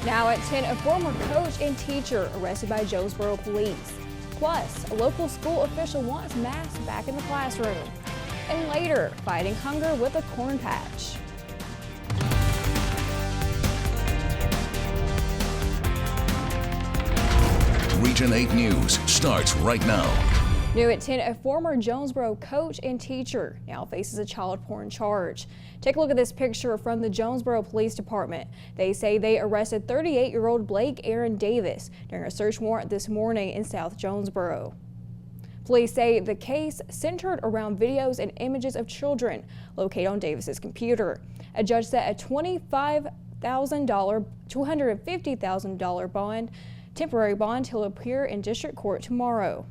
Now at 10, a former coach and teacher arrested by Jonesboro police. Plus, a local school official wants masks back in the classroom. And later, fighting hunger with a corn patch. Region 8 News starts right now. New at 10, a former Jonesboro coach and teacher now faces a child porn charge. Take a look at this picture from the Jonesboro Police Department. They say they arrested 38-year-old Blake Aaron Davis during a search warrant this morning in South Jonesboro. Police say the case centered around videos and images of children located on Davis's computer. A judge set a $25,000 to $250,000 bond, temporary bond. He'll appear in district court tomorrow.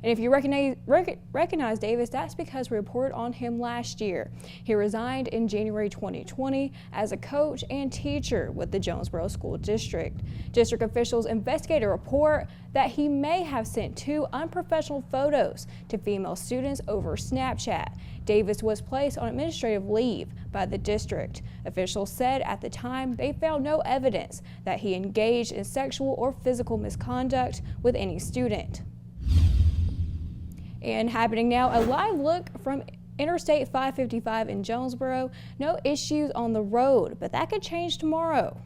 And if you recognize Davis, that's because we reported on him last year. He resigned in January 2020 as a coach and teacher with the Jonesboro School District. District officials investigate a report that he may have sent 2 unprofessional photos to female students over Snapchat. Davis was placed on administrative leave by the district. Officials said at the time they found no evidence that he engaged in sexual or physical misconduct with any student. And happening now, a live look from Interstate 555 in Jonesboro. No issues on the road, but that could change tomorrow,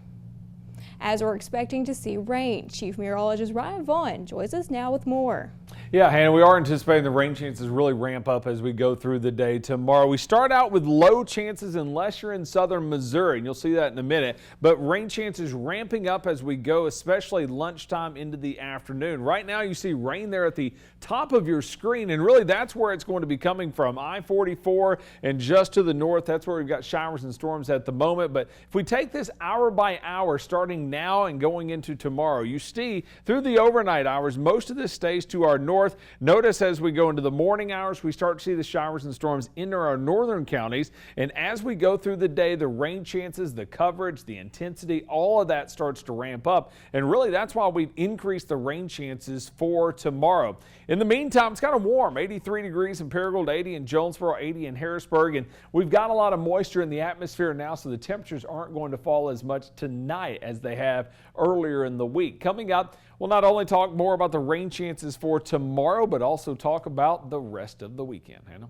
as we're expecting to see rain. Chief Meteorologist Ryan Vaughn joins us now with more. Yeah, Hannah, we are anticipating the rain chances really ramp up as we go through the day tomorrow. We start out with low chances unless you're in southern Missouri, and you'll see that in a minute. But rain chances ramping up as we go, especially lunchtime into the afternoon. Right now you see rain there at the top of your screen, and really that's where it's going to be coming from. I-44 and just to the north, that's where we've got showers and storms at the moment. But if we take this hour by hour, starting now and going into tomorrow, you see through the overnight hours, most of this stays to our north. Notice as we go into the morning hours, we start to see the showers and storms into our northern counties. And as we go through the day, the rain chances, the coverage, the intensity, all of that starts to ramp up. And really, that's why we've increased the rain chances for tomorrow. In the meantime, it's kind of warm, 83 degrees in Paragould, 80 in Jonesboro, 80 in Harrisburg. And we've got a lot of moisture in the atmosphere now, so the temperatures aren't going to fall as much tonight as they have earlier in the week. Coming up, we'll not only talk more about the rain chances for tomorrow, but also talk about the rest of the weekend. Hannah?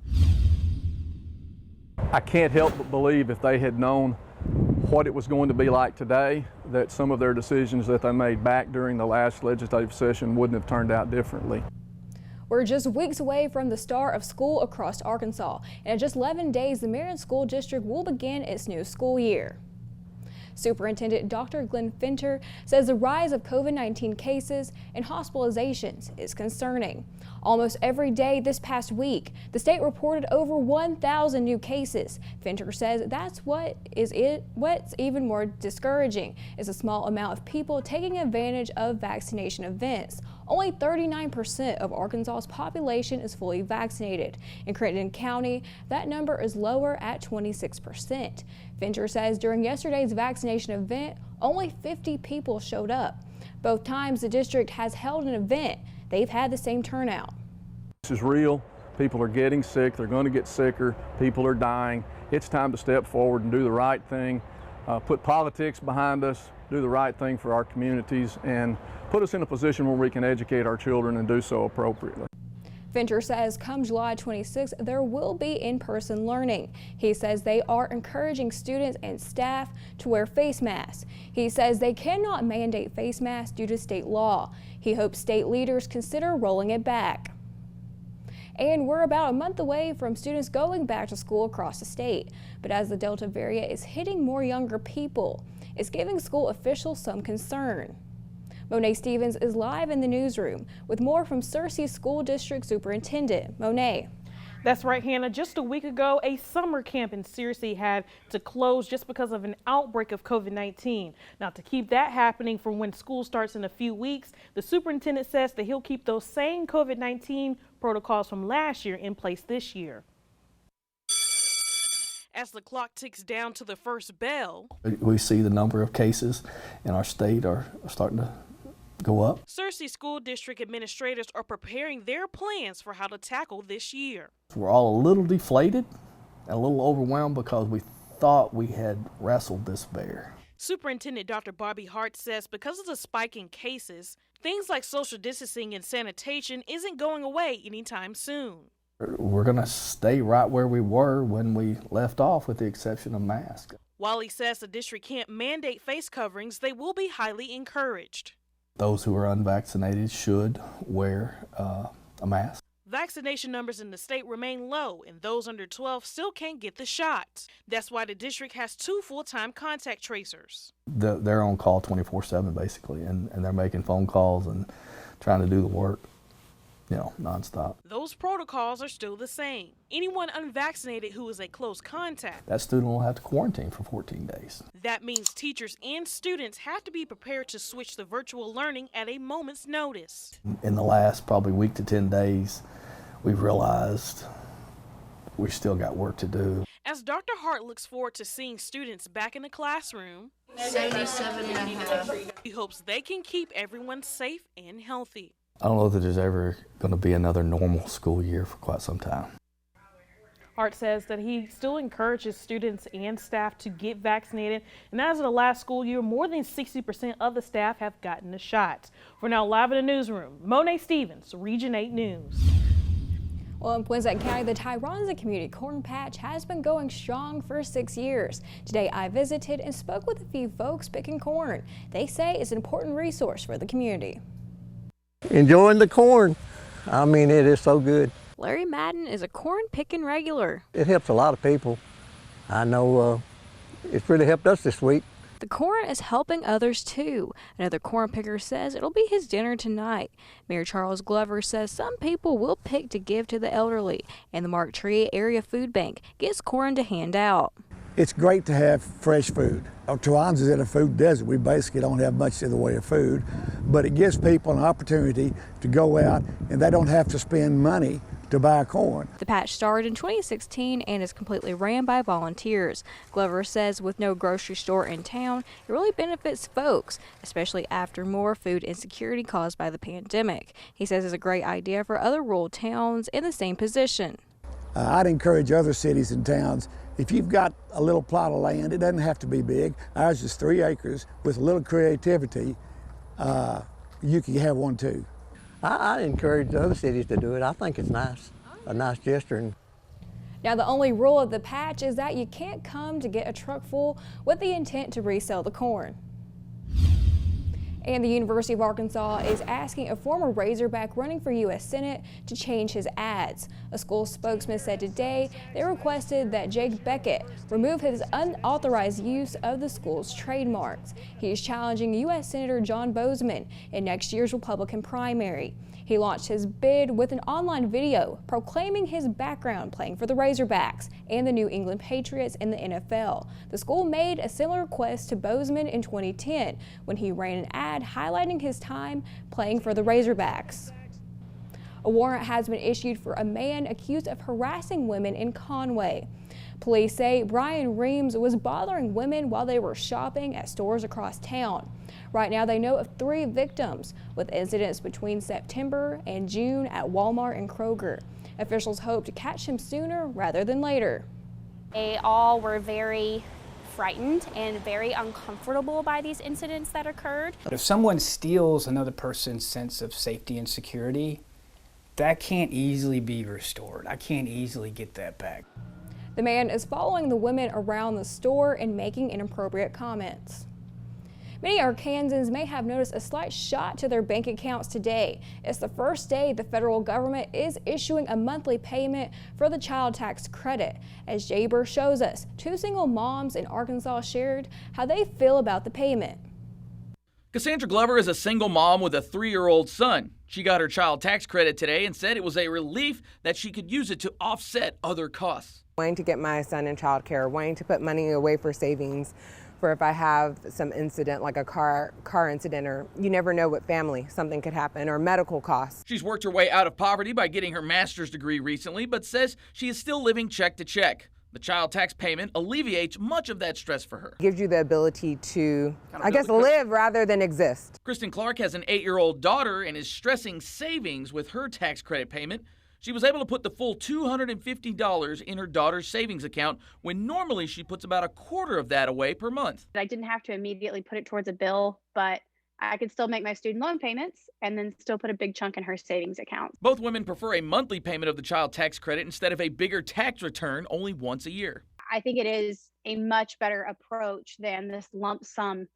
I can't help but believe if they had known what it was going to be like today, that some of their decisions that they made back during the last legislative session wouldn't have turned out differently. We're just weeks away from the start of school across Arkansas, and in just 11 days, the Marion School District will begin its new school year. Superintendent Dr. Glenn Finter says the rise of COVID-19 cases and hospitalizations is concerning. Almost every day this past week, the state reported over 1,000 new cases. Finter says that's what's even more discouraging is a small amount of people taking advantage of vaccination events. Only 39% of Arkansas's population is fully vaccinated. In Crittenden County, that number is lower at 26%. Fincher says during yesterday's vaccination event, only 50 people showed up. Both times the district has held an event, they've had the same turnout. This is real. People are getting sick. They're going to get sicker. People are dying. It's time to step forward and do the right thing, put politics behind us, do the right thing for our communities, and put us in a position where we can educate our children and do so appropriately. Finter says come July 26th, there will be in-person learning. He says they are encouraging students and staff to wear face masks. He says they cannot mandate face masks due to state law. He hopes state leaders consider rolling it back. And we're about a month away from students going back to school across the state. But as the Delta variant is hitting more younger people, it's giving school officials some concern. Monet Stevens is live in the newsroom with more from Searcy School District Superintendent. Monet. That's right, Hannah. Just a week ago, a summer camp in Searcy had to close just because of an outbreak of COVID-19. Now, to keep that happening for when school starts in a few weeks, the superintendent says that he'll keep those same COVID-19 protocols from last year in place this year. As the clock ticks down to the first bell, we see the number of cases in our state are starting to go up. Searcy School District administrators are preparing their plans for how to tackle this year. We're all a little deflated and a little overwhelmed because we thought we had wrestled this bear. Superintendent Dr. Bobby Hart says because of the spike in cases, things like social distancing and sanitation isn't going away anytime soon. We're going to stay right where we were when we left off, with the exception of masks. While he says the district can't mandate face coverings, they will be highly encouraged. Those who are unvaccinated should wear a mask. Vaccination numbers in the state remain low, and those under 12 still can't get the shot. That's why the district has 2 full-time contact tracers. They're on call 24/7 basically, and they're making phone calls and trying to do the work, nonstop. Those protocols are still the same. Anyone unvaccinated who is a close contact, that student will have to quarantine for 14 days. That means teachers and students have to be prepared to switch to virtual learning at a moment's notice. In the last probably week to 10 days, we've realized we still got work to do. As Dr. Hart looks forward to seeing students back in the classroom, 77.5. he hopes they can keep everyone safe and healthy. I don't know that there's ever going to be another normal school year for quite some time. Hart says that he still encourages students and staff to get vaccinated, and as of the last school year, more than 60% of the staff have gotten the shot. For now, live in the newsroom, Monet Stevens, Region 8 News. Well, in Gwinnett County, the Tyronza Community Corn Patch has been going strong for 6 years. Today, I visited and spoke with a few folks picking corn. They say it's an important resource for the community. Enjoying the corn. I mean, it is so good. Larry Madden is a corn picking regular. It helps a lot of people. I know it's really helped us this week. The corn is helping others too. Another corn picker says it'll be his dinner tonight. Mayor Charles Glover says some people will pick to give to the elderly, and the Mark Tree Area Food Bank gets corn to hand out. It's great to have fresh food. Tyronza is in a food desert. We basically don't have much in the way of food, but it gives people an opportunity to go out and they don't have to spend money to buy corn. The patch started in 2016 and is completely ran by volunteers. Glover says with no grocery store in town, it really benefits folks, especially after more food insecurity caused by the pandemic. He says it's a great idea for other rural towns in the same position. I'd encourage other cities and towns, if you've got a little plot of land, it doesn't have to be big. Ours is 3 acres. With a little creativity, you can have one too. I encourage other cities to do it. I think it's nice, a nice gesture. Now, the only rule of the patch is that you can't come to get a truck full with the intent to resell the corn. And the University of Arkansas is asking a former Razorback running for U.S. Senate to change his ads. A school spokesman said today they requested that Jake Beckett remove his unauthorized use of the school's trademarks. He is challenging U.S. Senator John Boozman in next year's Republican primary. He launched his bid with an online video proclaiming his background playing for the Razorbacks and the New England Patriots in the NFL. The school made a similar request to Boozman in 2010 when he ran an ad highlighting his time playing for the Razorbacks. A warrant has been issued for a man accused of harassing women in Conway. Police say Brian Reams was bothering women while they were shopping at stores across town. Right now, they know of 3 victims, with incidents between September and June at Walmart and Kroger. Officials hope to catch him sooner rather than later. They all were very frightened and very uncomfortable by these incidents that occurred. If someone steals another person's sense of safety and security, that can't easily be restored. I can't easily get that back. The man is following the women around the store and making inappropriate comments. Many Arkansans may have noticed a slight shot to their bank accounts today. It's the first day the federal government is issuing a monthly payment for the child tax credit. As Jaber shows us, 2 single moms in Arkansas shared how they feel about the payment. Cassandra Glover is a single mom with a 3-year-old son. She got her child tax credit today and said it was a relief that she could use it to offset other costs. Wanting to get my son in childcare, wanting to put money away for savings, for if I have some incident like a car incident, or you never know what family something could happen, or medical costs. She's worked her way out of poverty by getting her master's degree recently, but says she is still living check to check. The child tax payment alleviates much of that stress for her. Gives you the ability to, I guess, live rather than exist. Kristen Clark has an 8-year-old daughter and is stressing savings with her tax credit payment. She was able to put the full $250 in her daughter's savings account when normally she puts about a quarter of that away per month. I didn't have to immediately put it towards a bill, but I could still make my student loan payments and then still put a big chunk in her savings account. Both women prefer a monthly payment of the child tax credit instead of a bigger tax return only once a year. I think it is a much better approach than this lump sum,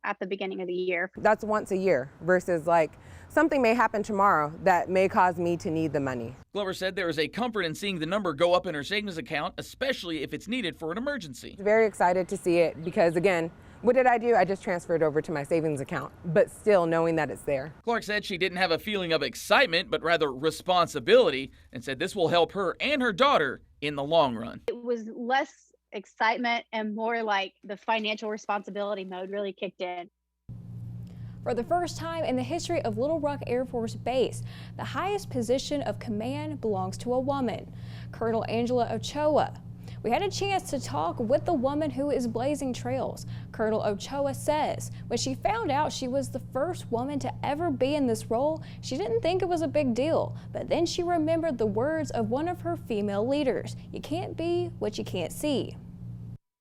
at the beginning of the year. That's once a year versus like something may happen tomorrow that may cause me to need the money. Glover said there is a comfort in seeing the number go up in her savings account, especially if it's needed for an emergency. Very excited to see it because, again, what did I do? I just transferred over to my savings account, but still knowing that it's there. Clark said she didn't have a feeling of excitement, but rather responsibility, and said this will help her and her daughter in the long run. It was less excitement and more like the financial responsibility mode really kicked in. For the first time in the history of Little Rock Air Force Base, the highest position of command belongs to a woman, Colonel Angela Ochoa. We had a chance to talk with the woman who is blazing trails. Colonel Ochoa says when she found out she was the first woman to ever be in this role, she didn't think it was a big deal. But then she remembered the words of one of her female leaders, "You can't be what you can't see."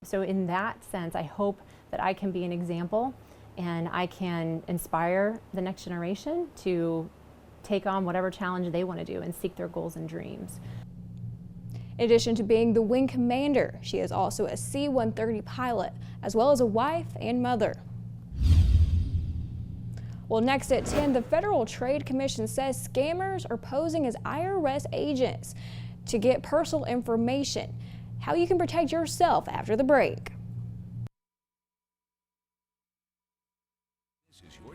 So in that sense, I hope that I can be an example and I can inspire the next generation to take on whatever challenge they want to do and seek their goals and dreams. In addition to being the wing commander, she is also a C-130 pilot, as well as a wife and mother. Well, next at 10, the Federal Trade Commission says scammers are posing as IRS agents to get personal information. How you can protect yourself after the break.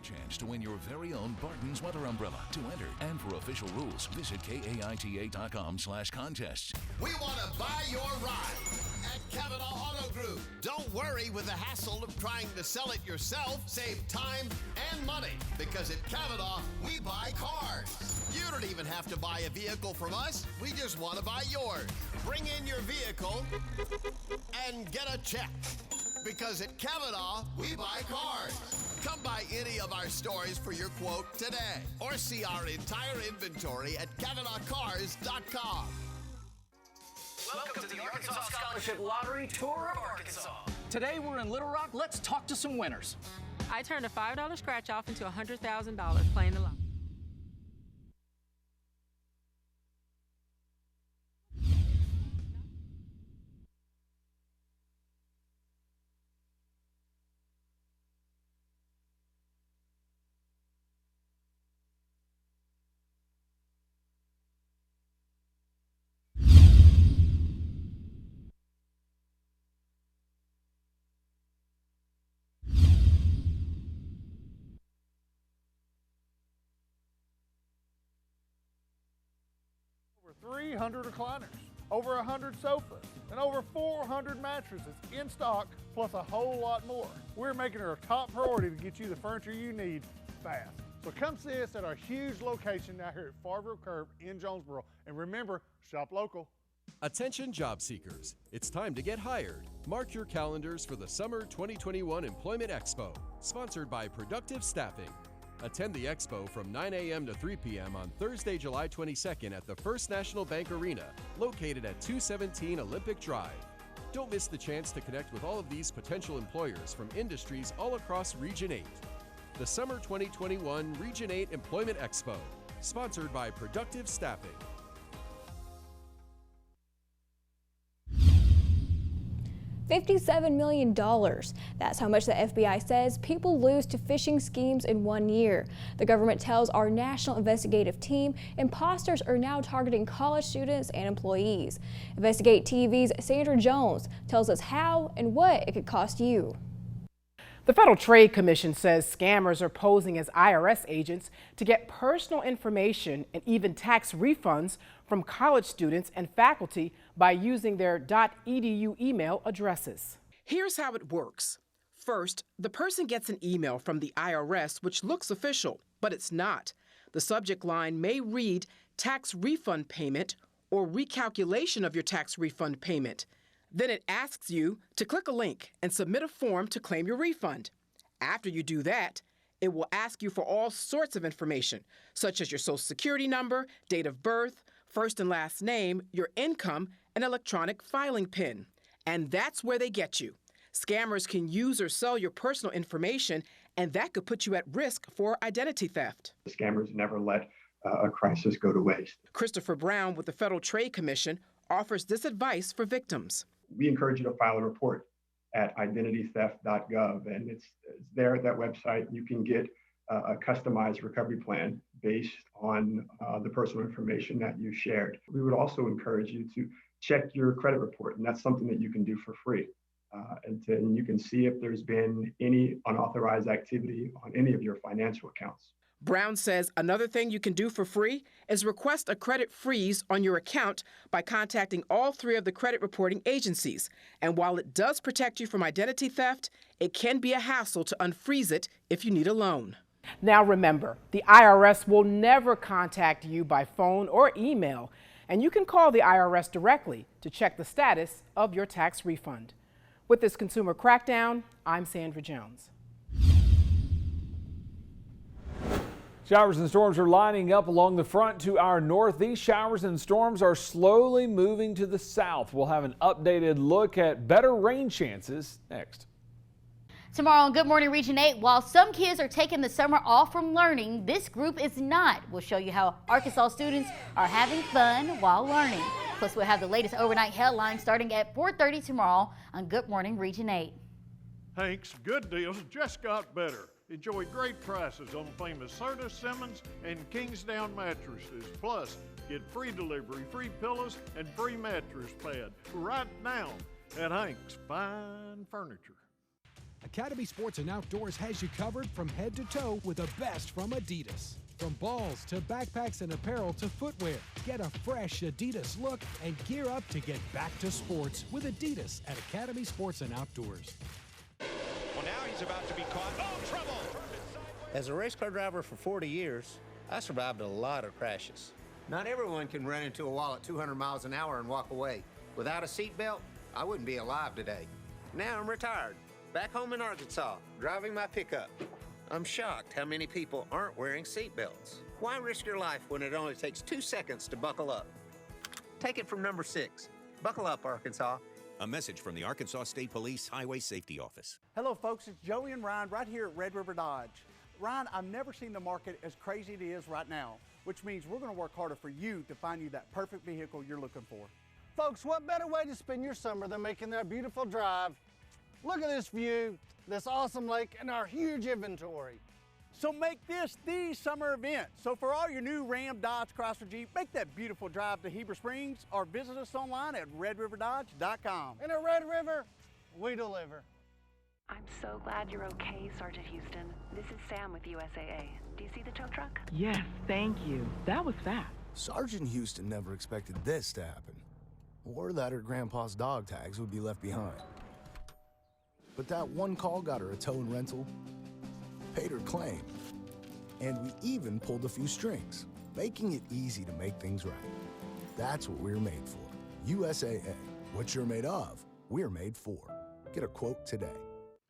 Chance to win your very own Barton's weather umbrella. To enter and for official rules, visit KAITA.com/contests. We want to buy your ride at Kavanaugh Auto Group. Don't worry with the hassle of trying to sell it yourself. Save time and money because at Kavanaugh, we buy cars. You don't even have to buy a vehicle from us. We just want to buy yours. Bring in your vehicle and get a check. Because at Kavanaugh, we buy cars. Come by any of our stores for your quote today. Or see our entire inventory at KavanaughCars.com. Welcome to the Arkansas Scholarship Lottery Tour of Arkansas. Today we're in Little Rock. Let's talk to some winners. I turned a $5 scratch off into $100,000 playing the lottery. Over 300 recliners, over 100 sofas, and over 400 mattresses in stock, plus a whole lot more. We're making it our top priority to get you the furniture you need fast. So come see us at our huge location out here at Farville Curve in Jonesboro. And remember, shop local. Attention job seekers, it's time to get hired. Mark your calendars for the Summer 2021 Employment Expo, sponsored by Productive Staffing. Attend the expo from 9 a.m. to 3 p.m. on Thursday, July 22nd at the First National Bank Arena, located at 217 Olympic Drive. Don't miss the chance to connect with all of these potential employers from industries all across Region 8. The Summer 2021 Region 8 Employment Expo, sponsored by Productive Staffing. $57 million. That's how much the FBI says people lose to phishing schemes in 1 year. The government tells our national investigative team imposters are now targeting college students and employees. Investigate TV's Sandra Jones tells us how and what it could cost you. The Federal Trade Commission says scammers are posing as IRS agents to get personal information and even tax refunds from college students and faculty by using their .edu email addresses. Here's how it works. First, the person gets an email from the IRS which looks official, but it's not. The subject line may read tax refund payment or recalculation of your tax refund payment. Then it asks you to click a link and submit a form to claim your refund. After you do that, it will ask you for all sorts of information, such as your Social Security number, date of birth, first and last name, your income, and electronic filing PIN. And that's where they get you. Scammers can use or sell your personal information, and that could put you at risk for identity theft. The scammers never let a crisis go to waste. Christopher Brown with the Federal Trade Commission offers this advice for victims. We encourage you to file a report at identitytheft.gov, and it's there at that website. You can get a customized recovery plan based on the personal information that you shared. We would also encourage you to check your credit report, and that's something that you can do for free. And you can see if there's been any unauthorized activity on any of your financial accounts. Brown says another thing you can do for free is request a credit freeze on your account by contacting all 3 of the credit reporting agencies. And while it does protect you from identity theft, it can be a hassle to unfreeze it if you need a loan. Now remember, the IRS will never contact you by phone or email, and you can call the IRS directly to check the status of your tax refund. With this Consumer Crackdown, I'm Sandra Jones. Showers and storms are lining up along the front to our north. These showers and storms are slowly moving to the south. We'll have an updated look at better rain chances next. Tomorrow on Good Morning Region 8, while some kids are taking the summer off from learning, this group is not. We'll show you how Arkansas students are having fun while learning. Plus, we'll have the latest overnight headlines starting at 4:30 tomorrow on Good Morning Region 8. Hank's Good Deals just got better. Enjoy great prices on famous Serta, Simmons, and Kingsdown mattresses. Plus, get free delivery, free pillows, and free mattress pad right now at Hank's Fine Furniture. Academy Sports and Outdoors has you covered from head to toe with the best from Adidas. From balls to backpacks and apparel to footwear, get a fresh Adidas look and gear up to get back to sports with Adidas at Academy Sports and Outdoors. Well, now he's about to be caught. Oh, trouble! As a race car driver for 40 years, I survived a lot of crashes. Not everyone can run into a wall at 200 miles an hour and walk away. Without a seatbelt, I wouldn't be alive today. Now I'm retired, back home in Arkansas, driving my pickup. I'm shocked how many people aren't wearing seatbelts. Why risk your life when it only takes 2 seconds to buckle up? Take it from number 6. Buckle up, Arkansas. A message from the Arkansas State Police Highway Safety Office. Hello folks, it's Joey and Ryan right here at Red River Dodge. Ryan, I've never seen the market as crazy as it is right now, which means we're going to work harder for you to find you that perfect vehicle you're looking for. Folks, what better way to spend your summer than making that beautiful drive? Look at this view, this awesome lake, and our huge inventory. So make this the summer event. So for all your new Ram, Dodge, Chrysler, Jeep, make that beautiful drive to Heber Springs or visit us online at redriverdodge.com. In a Red River, we deliver. I'm so glad you're okay, Sergeant Houston. This is Sam with USAA. Do you see the tow truck? Yes, thank you. That was fast. Sergeant Houston never expected this to happen, or that her grandpa's dog tags would be left behind. But that one call got her a tow and rental, paid her claim, and we even pulled a few strings, making it easy to make things right. That's what we're made for. USAA. What you're made of, we're made for. Get a quote today.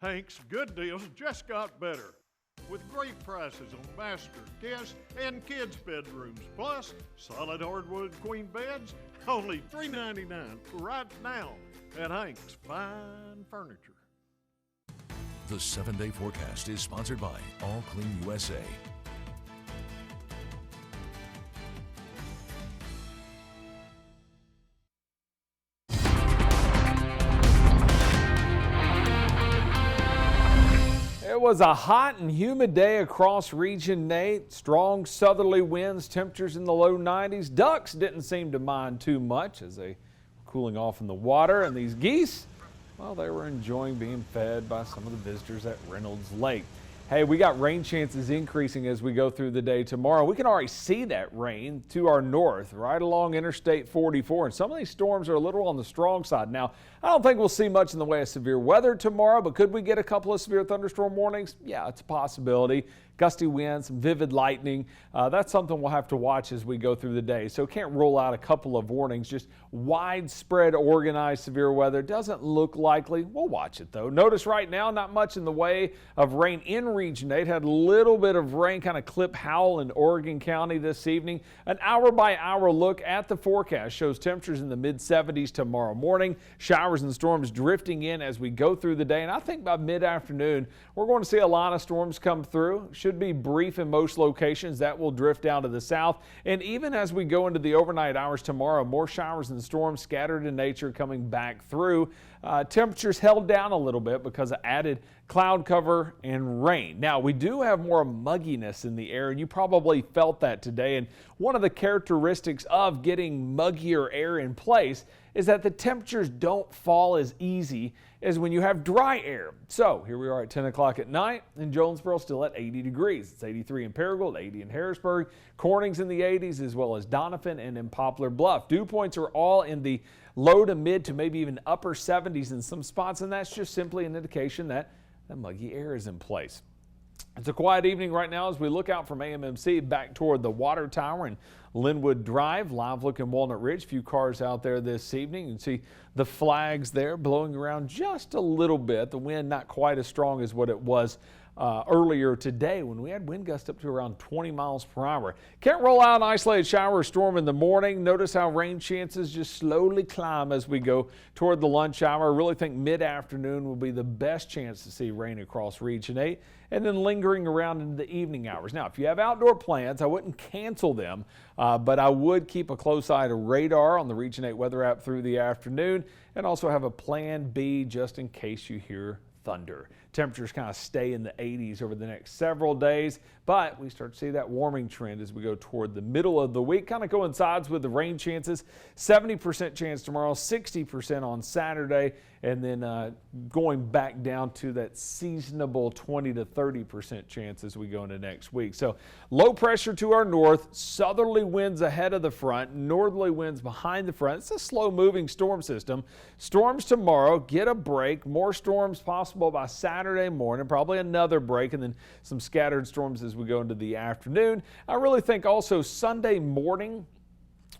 Hank's Good Deals just got better, with great prices on master, guest, and kids' bedrooms, plus solid hardwood queen beds, only $3.99 right now at Hank's Fine Furniture. The 7-day forecast is sponsored by All Clean USA. It was a hot and humid day across Region 8. Strong southerly winds, temperatures in the low 90s. Ducks didn't seem to mind too much as they were cooling off in the water. And these geese, well, they were enjoying being fed by some of the visitors at Reynolds Lake. Hey, we got rain chances increasing as we go through the day tomorrow. We can already see that rain to our north, right along Interstate 44. And some of these storms are a little on the strong side. Now, I don't think we'll see much in the way of severe weather tomorrow, but could we get a couple of severe thunderstorm warnings? Yeah, it's a possibility. Gusty winds, some vivid lightning. That's something we'll have to watch as we go through the day. So can't rule out a couple of warnings. Just widespread organized severe weather doesn't look likely. We'll watch it though. Notice right now, not much in the way of rain in Region 8. Had a little bit of rain kind of clip Howell in Oregon County this evening. An hour-by-hour look at the forecast shows temperatures in the mid-70s tomorrow morning. Showers and storms drifting in as we go through the day. And I think by mid-afternoon, we're going to see a lot of storms come through. Should be brief in most locations. That will drift down to the south. And even as we go into the overnight hours tomorrow, more showers and storms scattered in nature coming back through. Temperatures held down a little bit because of added cloud cover and rain. Now, we do have more mugginess in the air, and you probably felt that today. And one of the characteristics of getting muggier air in place is that the temperatures don't fall as easy as when you have dry air. So here we are at 10 o'clock at night in Jonesboro, still at 80 degrees. It's 83 in Paragould, 80 in Harrisburg. Corning's in the 80s, as well as Doniphan and in Poplar Bluff. Dew points are all in the low to mid to maybe even upper 70s in some spots, and that's just simply an indication that the muggy air is in place. It's a quiet evening right now as we look out from AMMC back toward the Water Tower and Linwood Drive. Live look in Walnut Ridge. Few cars out there this evening. You can see the flags there blowing around just a little bit. The wind not quite as strong as what it was earlier today when we had wind gusts up to around 20 miles per hour. Can't roll out an isolated shower or storm in the morning. Notice how rain chances just slowly climb as we go toward the lunch hour. I really think mid-afternoon will be the best chance to see rain across Region 8 and then lingering around into the evening hours. Now, if you have outdoor plans, I wouldn't cancel them, but I would keep a close eye to radar on the Region 8 weather app through the afternoon and also have a plan B just in case you hear thunder. Temperatures kind of stay in the 80s over the next several days, but we start to see that warming trend as we go toward the middle of the week. Kind of coincides with the rain chances. 70% chance tomorrow, 60% on Saturday, and then going back down to that seasonable 20 to 30% chance as we go into next week. So low pressure to our north, southerly winds ahead of the front, northerly winds behind the front. It's a slow moving storm system. Storms tomorrow, get a break. More storms possible by Saturday morning, probably another break, and then some scattered storms as we go into the afternoon. I really think also Sunday morning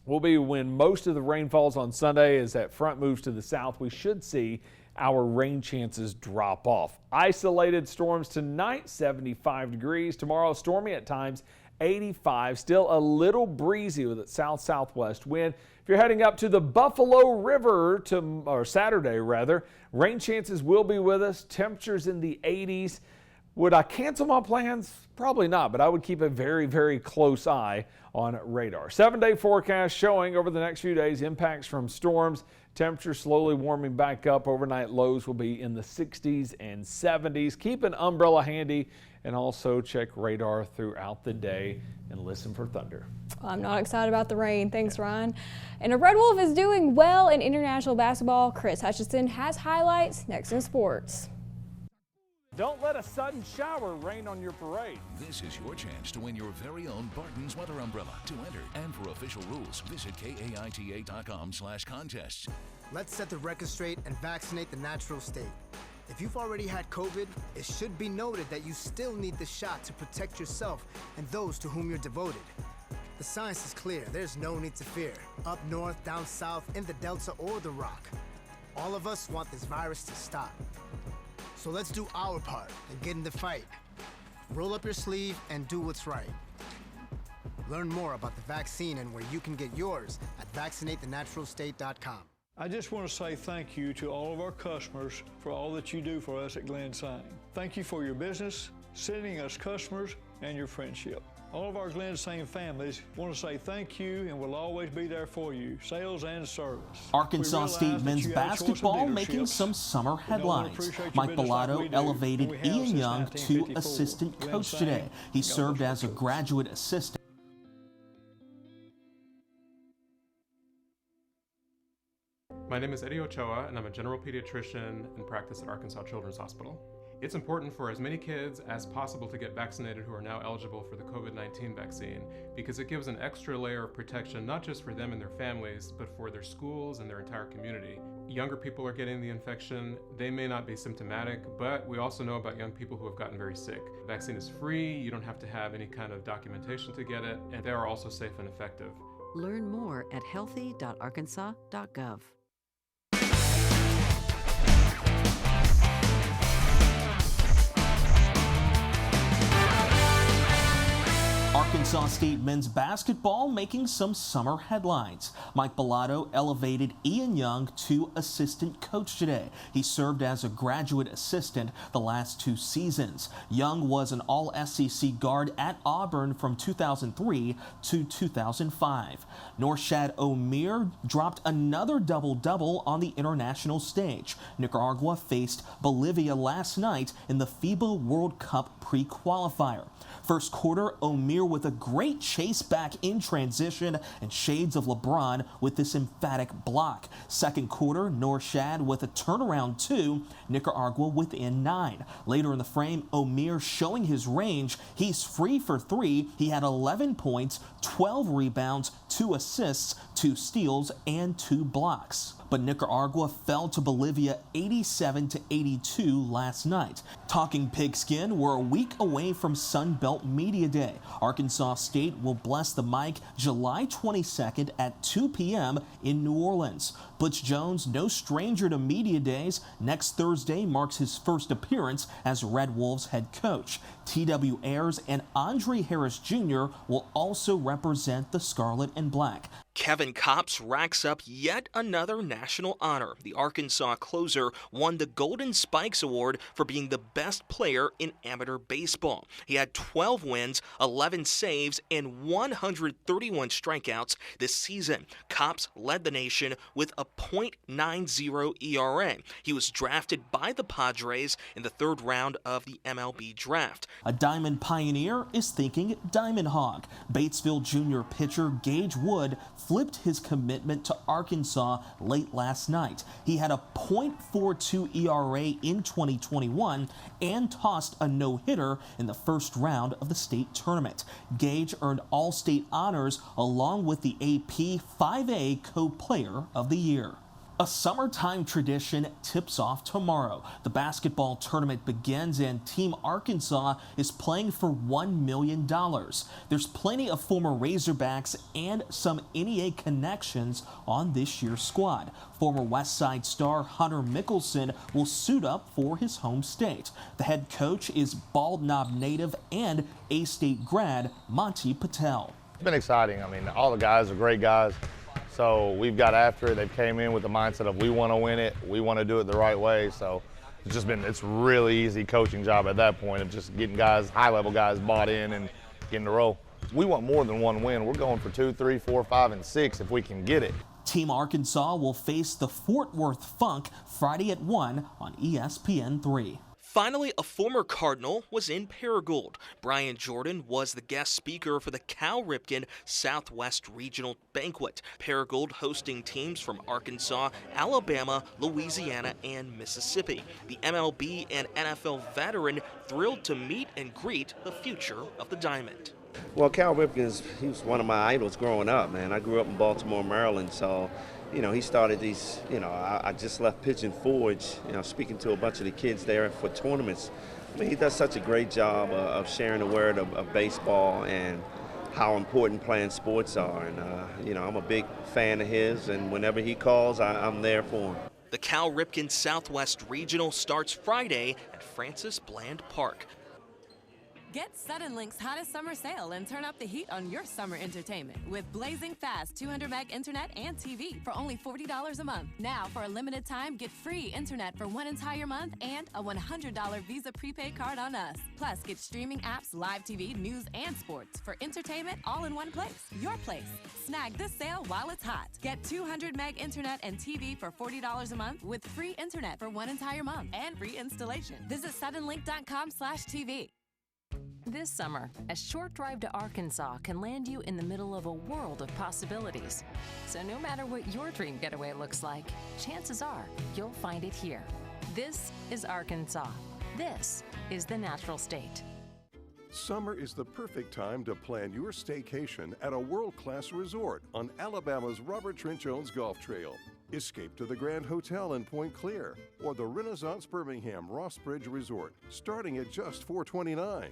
will be when most of the rain falls on Sunday. As that front moves to the south, we should see our rain chances drop off. Isolated storms tonight, 75 degrees. Tomorrow, stormy at times, 85. Still a little breezy with a south-southwest wind. If you're heading up to the Buffalo River or Saturday rather, rain chances will be with us. Temperatures in the 80s. Would I cancel my plans? Probably not, but I would keep a very, very close eye on radar. 7-day forecast showing over the next few days impacts from storms. Temperatures slowly warming back up. Overnight lows will be in the 60s and 70s. Keep an umbrella handy and also check radar throughout the day and listen for thunder. I'm not excited about the rain. Thanks, Ryan. And a Red Wolf is doing well in international basketball. Chris Hutchinson has highlights next in sports. Don't let a sudden shower rain on your parade. This is your chance to win your very own Barton's weather umbrella. To enter and for official rules, visit kaita.com/contests. Let's set the record straight and vaccinate the natural state. If you've already had COVID, it should be noted that you still need the shot to protect yourself and those to whom you're devoted. The science is clear. There's no need to fear. Up north, down south, in the Delta or the Rock. All of us want this virus to stop. So let's do our part and get in the fight. Roll up your sleeve and do what's right. Learn more about the vaccine and where you can get yours at vaccinatethenaturalstate.com. I just want to say thank you to all of our customers for all that you do for us at Glen Syne. Thank you for your business, sending us customers, and your friendship. All of our Glen Syne families want to say thank you and will always be there for you, sales and service. Arkansas State men's basketball making some summer headlines. Mike Bellato elevated Ian Young to assistant coach today. He served as a graduate assistant. My name is Eddie Ochoa, and I'm a general pediatrician in practice at Arkansas Children's Hospital. It's important for as many kids as possible to get vaccinated who are now eligible for the COVID-19 vaccine because it gives an extra layer of protection not just for them and their families, but for their schools and their entire community. Younger people are getting the infection. They may not be symptomatic, but we also know about young people who have gotten very sick. The vaccine is free, you don't have to have any kind of documentation to get it, and they are also safe and effective. Learn more at healthy.arkansas.gov. Arkansas State men's basketball making some summer headlines. Mike Bellato elevated Ian Young to assistant coach today. He served as a graduate assistant the last 2 seasons. Young was an all-SEC guard at Auburn from 2003 to 2005. Norshad Omier dropped another double-double on the international stage. Nicaragua faced Bolivia last night in the FIBA World Cup pre-qualifier. First quarter, Omier with a great chase back in transition and shades of LeBron with this emphatic block. Second quarter, Norshad with a turnaround 2, Nicaragua within 9. Later in the frame, Omier showing his range. He's free for 3. He had 11 points, 12 rebounds, 2 assists, 2 steals, and 2 blocks. But Nicaragua fell to Bolivia 87-82 last night. Talking pigskin, we're a week away from Sun Belt Media Day. Arkansas State will bless the mic July 22nd at 2 p.m. in New Orleans. Butch Jones, no stranger to media days, next Thursday marks his first appearance as Red Wolves head coach. T.W. Ayers and Andre Harris Jr. will also represent the Scarlet and Black. Kevin Kopps racks up yet another national honor. The Arkansas closer won the Golden Spikes Award for being the best player in amateur baseball. He had 12 wins, 11 saves, and 131 strikeouts this season. Kopps led the nation with a .90 ERA. He was drafted by the Padres in the 3rd round of the MLB draft. A Diamond pioneer is thinking Diamond Hog. Batesville Junior pitcher Gage Wood flipped his commitment to Arkansas late last night. He had a .42 ERA in 2021 and tossed a no-hitter in the 1st round of the state tournament. Gage earned All-State honors along with the AP 5A Co-Player of the Year. A summertime tradition tips off tomorrow. The basketball tournament begins and Team Arkansas is playing for $1 million. There's plenty of former Razorbacks and some NEA connections on this year's squad. Former West Side star Hunter Mickelson will suit up for his home state. The head coach is Bald Knob native and A-State grad Monty Patel. It's been exciting. I mean, all the guys are great guys. So we've got after it. They've came in with the mindset of we want to win it, we want to do it the right way. So it's really easy coaching job at that point of just getting guys, high-level guys bought in and getting to roll. We want more than 1 win. We're going for 2, 3, 4, 5, and 6 if we can get it. Team Arkansas will face the Fort Worth Funk Friday at 1 on ESPN3. Finally, a former Cardinal was in Paragould. Brian Jordan was the guest speaker for the Cal Ripken Southwest Regional Banquet. Paragould hosting teams from Arkansas, Alabama, Louisiana, and Mississippi. The MLB and NFL veteran thrilled to meet and greet the future of the Diamond. Well, Cal Ripken, he was one of my idols growing up, man. I grew up in Baltimore, Maryland, so he started these, I just left Pigeon Forge, speaking to a bunch of the kids there for tournaments. I mean, he does such a great job of sharing the word of baseball and how important playing sports are. And, I'm a big fan of his, and whenever he calls, I'm there for him. The Cal Ripken Southwest Regional starts Friday at Francis Bland Park. Get Suddenlink's hottest summer sale and turn up the heat on your summer entertainment with blazing fast 200 meg internet and TV for only $40 a month. Now, for a limited time, get free internet for 1 entire month and a $100 Visa prepaid card on us. Plus, get streaming apps, live TV, news, and sports for entertainment all in one place. Your place. Snag this sale while it's hot. Get 200 meg internet and TV for $40 a month with free internet for 1 entire month and free installation. Visit suddenlink.com/TV. This summer, a short drive to Arkansas can land you in the middle of a world of possibilities. So no matter what your dream getaway looks like, chances are you'll find it here. This is Arkansas. This is the natural state. Summer is the perfect time to plan your staycation at a world-class resort on Alabama's Robert Trent Jones Golf Trail. Escape to the Grand Hotel in Point Clear or the Renaissance Birmingham Ross Bridge Resort, starting at just $429.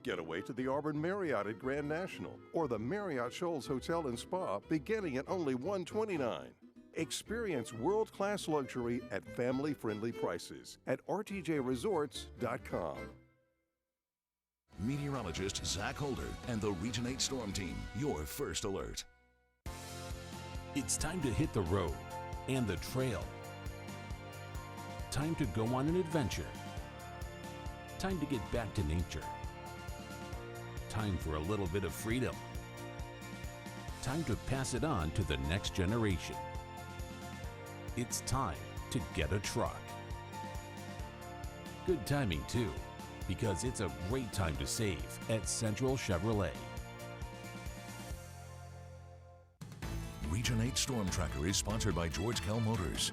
Get away to the Auburn Marriott at Grand National or the Marriott Shoals Hotel and Spa, beginning at only $129. Experience world-class luxury at family-friendly prices at rtjresorts.com. Meteorology meteorologist Zach Holder and the Region 8 Storm Team, your first alert. It's time to hit the road and the trail. Time to go on an adventure. Time to get back to nature. Time for a little bit of freedom. Time to pass it on to the next generation. It's time to get a truck. Good timing too, because it's a great time to save at Central Chevrolet. Region 8 Storm Tracker is sponsored by George Kell Motors.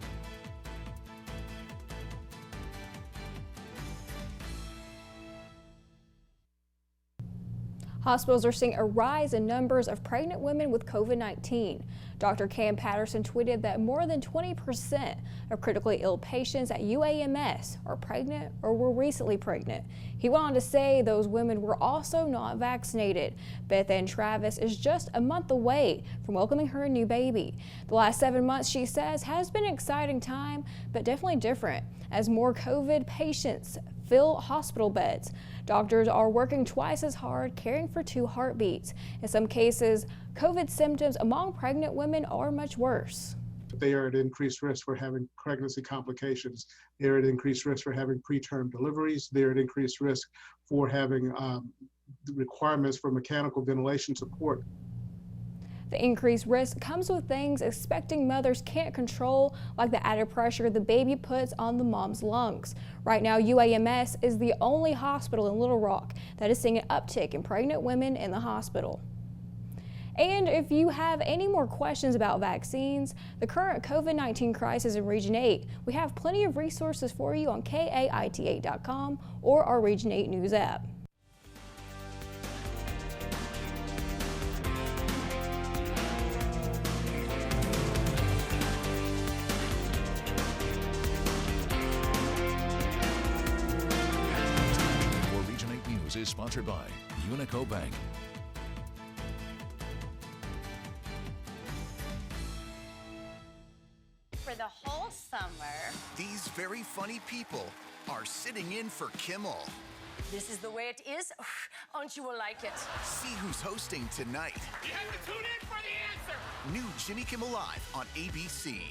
Hospitals are seeing a rise in numbers of pregnant women with COVID-19. Dr. Cam Patterson tweeted that more than 20% of critically ill patients at UAMS are pregnant or were recently pregnant. He went on to say those women were also not vaccinated. Beth Ann Travis is just a month away from welcoming her new baby. The last 7 months, she says, has been an exciting time, but definitely different as more COVID patients fill hospital beds. Doctors are working twice as hard, caring for 2 heartbeats. In some cases, COVID symptoms among pregnant women are much worse. They are at increased risk for having pregnancy complications. They're at increased risk for having preterm deliveries. They're at increased risk for having requirements for mechanical ventilation support. The increased risk comes with things expecting mothers can't control, like the added pressure the baby puts on the mom's lungs. Right now, UAMS is the only hospital in Little Rock that is seeing an uptick in pregnant women in the hospital. And if you have any more questions about vaccines, the current COVID-19 crisis in Region 8, we have plenty of resources for you on KAIT8.com or our Region 8 News app. Is sponsored by Unico Bank. For the whole summer, these very funny people are sitting in for Kimmel. this is the way it is. Aren't you will like it? See who's hosting tonight. You have to tune in for the answer. New Jimmy Kimmel Live on ABC.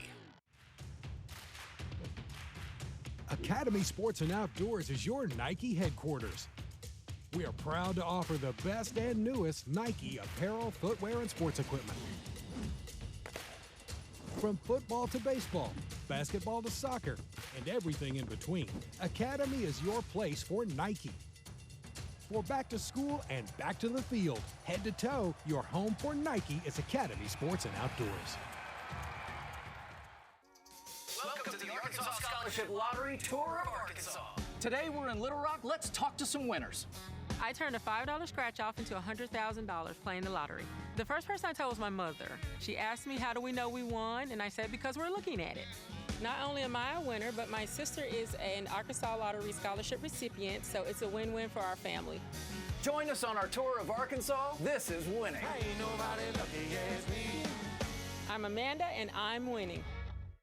Academy Sports and Outdoors is your Nike headquarters. We are proud to offer the best and newest Nike apparel, footwear, and sports equipment. From football to baseball, basketball to soccer, and everything in between, Academy is your place for Nike. For back to school and back to the field, head to toe, your home for Nike is Academy Sports and Outdoors. Welcome to the Arkansas Scholarship Lottery Tour of Arkansas. Today we're in Little Rock. Let's talk to some winners. I turned a $5 scratch off into $100,000 playing the lottery. The first person I told was my mother. She asked me, how do we know we won? And I said, because we're looking at it. Not only am I a winner, but my sister is an Arkansas Lottery Scholarship recipient, so it's a win-win for our family. Join us on our tour of Arkansas. This is winning. Ain't nobody lucky as me. I'm Amanda, and I'm winning.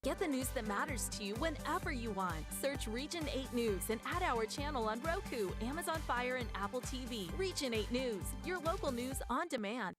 Get the news that matters to you whenever you want. Search Region 8 News and add our channel on Roku, Amazon Fire, and Apple TV. Region 8 News, your local news on demand.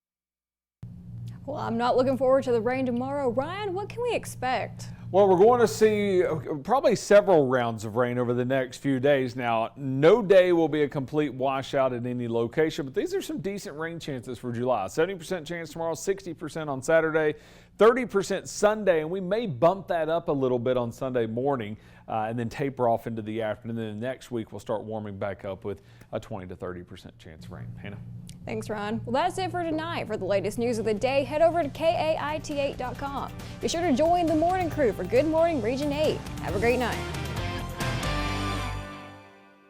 Well, I'm not looking forward to the rain tomorrow. Ryan, what can we expect? Well, we're going to see probably several rounds of rain over the next few days. Now, no day will be a complete washout at any location, but these are some decent rain chances for July. 70% chance tomorrow, 60% on Saturday, 30% Sunday, and we may bump that up a little bit on Sunday morning and then taper off into the afternoon. And then next week we'll start warming back up with a 20 to 30% chance of rain. Hannah? Thanks, Ron. Well, that's it for tonight. For the latest news of the day, head over to KAIT8.com. Be sure to join the morning crew for Good Morning Region 8. Have a great night.